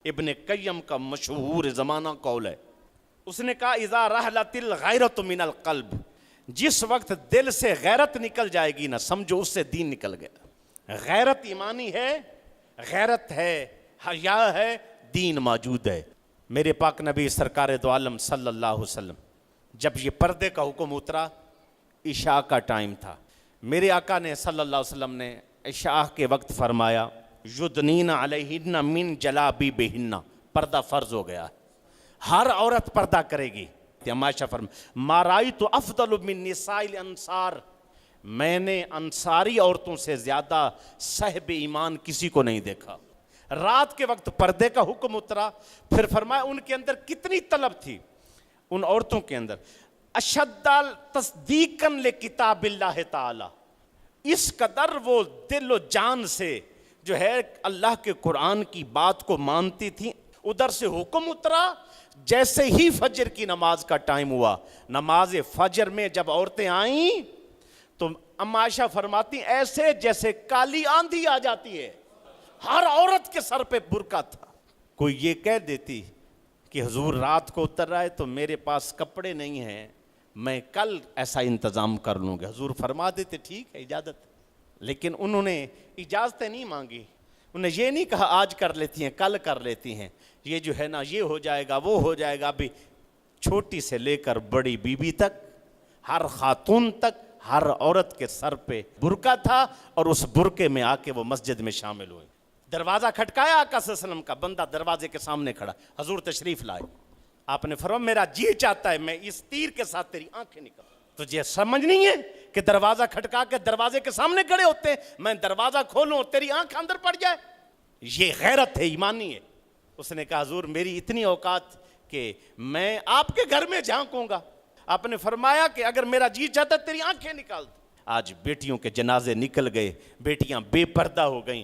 ابن قیم کا مشہور زمانہ قول ہے، اس نے کہا اذا رحلت الغیرۃ من القلب، جس وقت دل سے غیرت نکل جائے گی نا، سمجھو اس سے دین نکل گیا۔ غیرت ایمانی ہے، غیرت ہے، حیا ہے، دین موجود ہے۔ میرے پاک نبی سرکار دو عالم صلی اللہ علیہ وسلم جب یہ پردے کا حکم اترا، عشاء کا ٹائم تھا، میرے آقا نے صلی اللہ علیہ وسلم نے عشاء کے وقت فرمایا یدنین علیہن من جلابیبہن، پردہ فرض ہو گیا ہے، ہر عورت پردہ کرے گی۔ عائشہ ما رأیت افضل من نساء الانصار، میں نے انصاری عورتوں سے زیادہ صاحب ایمان کسی کو نہیں دیکھا۔ رات کے وقت پردے کا حکم اترا، پھر فرمایا ان کے اندر کتنی طلب تھی، ان عورتوں کے اندر اشد تصدیقا لکتاب اللہ تعالی، اس قدر وہ دل و جان سے جو ہے اللہ کے قرآن کی بات کو مانتی تھی۔ ادھر سے حکم اترا، جیسے ہی فجر کی نماز کا ٹائم ہوا، نماز فجر میں جب عورتیں آئیں تو ام عائشہ فرماتی ایسے جیسے کالی آندھی آ جاتی ہے، ہر عورت کے سر پہ برقع تھا۔ کوئی یہ کہہ دیتی کہ حضور رات کو اتر رہا ہے تو میرے پاس کپڑے نہیں ہیں، میں کل ایسا انتظام کر لوں گا، حضور فرما دیتے ٹھیک ہے اجازت، لیکن انہوں نے اجازتیں نہیں مانگی، انہیں یہ نہیں کہا آج کر لیتی ہیں کل کر لیتی ہیں، یہ جو ہے نا یہ ہو جائے گا وہ ہو جائے گا۔ ابھی چھوٹی سے لے کر بڑی بیوی تک، ہر خاتون تک، ہر عورت کے سر پہ برقع تھا، اور اس برقعے میں آ کے وہ مسجد میں شامل ہوئے۔ دروازہ کھٹکایا، آقا صلی اللہ علیہ وسلم کا بندہ دروازے کے سامنے کھڑا، حضور تشریف لائے، آپ نے فرمایا میرا جی چاہتا ہے میں اس تیر کے ساتھ تیری آنکھیں نکال۔ تجھے سمجھ نہیں ہے کہ دروازہ کھٹکا کے دروازے کے سامنے کھڑے ہوتے ہیں، میں دروازہ کھولوں اور تیری آنکھ اندر پڑ جائے؟ یہ غیرت ہے، ایمانی ہے۔ اس نے کہا حضور میری اتنی اوقات کہ میں آپ کے گھر میں جھانکوں گا۔ آپ نے فرمایا کہ اگر میرا جی چاہتا تیری آنکھیں نکال دوں۔ آج بیٹیوں کے جنازے نکل گئے، بیٹیاں بے پردہ ہو گئیں،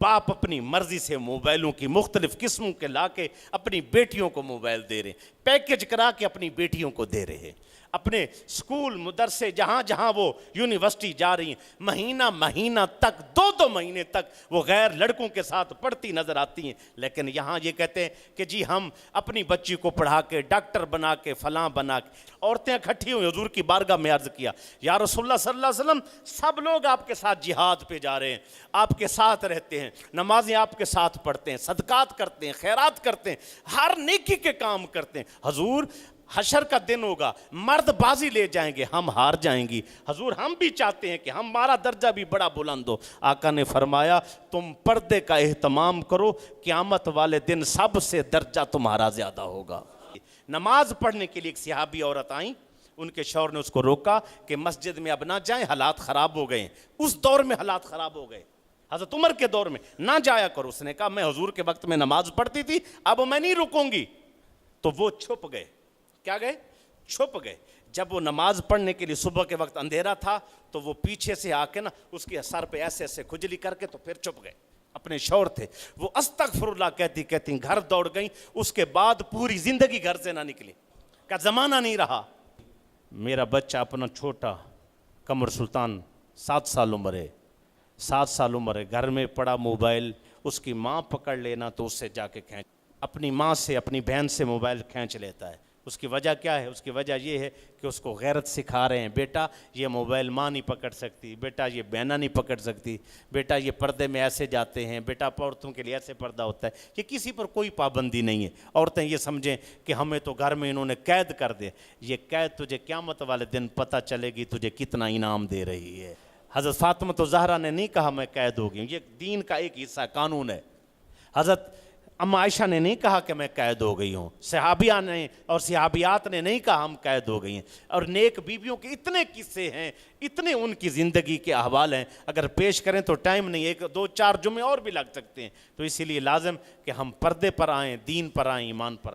باپ اپنی مرضی سے موبائلوں کی مختلف قسموں کے لا کے اپنی بیٹیوں کو موبائل دے رہے ہیں، پیکج کرا کے اپنی بیٹیوں کو دے رہے ہیں۔ اپنے سکول مدرسے جہاں جہاں وہ یونیورسٹی جا رہی ہیں، مہینہ مہینہ تک، دو مہینے تک وہ غیر لڑکوں کے ساتھ پڑھتی نظر آتی ہیں، لیکن یہاں یہ کہتے ہیں کہ جی ہم اپنی بچی کو پڑھا کے ڈاکٹر بنا کے فلاں بنا کے۔ عورتیں اکٹھی ہوئی، حضور کی بارگاہ میں عرض کیا یا رسول اللہ صلی اللہ علیہ وسلم سب لوگ آپ کے ساتھ جہاد پہ جا رہے ہیں، آپ کے ساتھ رہتے ہیں، نمازیں آپ کے ساتھ پڑھتے ہیں، صدقات کرتے ہیں، خیرات کرتے ہیں، ہر نیکی کے کام کرتے ہیں، حضور حشر کا دن ہوگا، مرد بازی لے جائیں گے، ہم ہار جائیں گی، حضور ہم بھی چاہتے ہیں کہ ہمارا درجہ بھی بڑا بلند ہو۔ آقا نے فرمایا تم پردے کا اہتمام کرو، قیامت والے دن سب سے درجہ تمہارا زیادہ ہوگا۔ نماز پڑھنے کے لیے ایک صحابی عورت آئیں، ان کے شوہر نے اس کو روکا کہ مسجد میں اب نہ جائیں، حالات خراب ہو گئے ہیں۔ اس دور میں حالات خراب ہو گئے، حضرت عمر کے دور میں، نہ جایا کرو۔ اس نے کہا میں حضور کے وقت میں نماز پڑھتی تھی، اب میں نہیں رکوں گی۔ تو وہ چھپ گئے، کیا گئے؟ چھپ گئے۔ جب وہ نماز پڑھنے کے لیے صبح کے وقت اندھیرا تھا تو وہ پیچھے سے آ کے نا اس کے سر پہ ایسے ایسے کھجلی کر کے تو پھر چھپ گئے۔ اپنے شوہر تھے، وہ استغفر اللہ کہتی گھر دوڑ گئیں۔ اس کے بعد پوری زندگی گھر سے نہ نکلی، کا زمانہ نہیں رہا۔ میرا بچہ اپنا چھوٹا قمر سلطان 7 سال عمر ہے، 7 سال عمر ہے، گھر میں پڑا موبائل، اس کی ماں پکڑ لینا تو اس سے جا کے کھینچ، اپنی ماں سے اپنی بہن سے موبائل کھینچ لیتا ہے۔ اس کی وجہ کیا ہے؟ اس کی وجہ یہ ہے کہ اس کو غیرت سکھا رہے ہیں، بیٹا یہ موبائل ماں نہیں پکڑ سکتی، بیٹا یہ بہنہ نہیں پکڑ سکتی، بیٹا یہ پردے میں ایسے جاتے ہیں، بیٹا عورتوں کے لیے ایسے پردہ ہوتا ہے۔ یہ کسی پر کوئی پابندی نہیں ہے۔ عورتیں یہ سمجھیں کہ ہمیں تو گھر میں انہوں نے قید کر دے، یہ قید تجھے قیامت والے دن پتہ چلے گی تجھے کتنا انعام دے رہی ہے۔ حضرت فاطمہ زہرا نے نہیں کہا میں قید ہو گئی ہوں، یہ دین کا ایک حصہ قانون ہے۔ حضرت اما عائشہ نے نہیں کہا کہ میں قید ہو گئی ہوں، صحابیہ نے اور صحابیات نے نہیں کہا ہم قید ہو گئی ہیں۔ اور نیک بیویوں کے اتنے قصے ہیں، اتنے ان کی زندگی کے احوال ہیں، اگر پیش کریں تو ٹائم نہیں، 1 2 4 جمعے اور بھی لگ سکتے ہیں۔ تو اسی لیے لازم کہ ہم پردے پر آئیں، دین پر آئیں، ایمان پر آئیں۔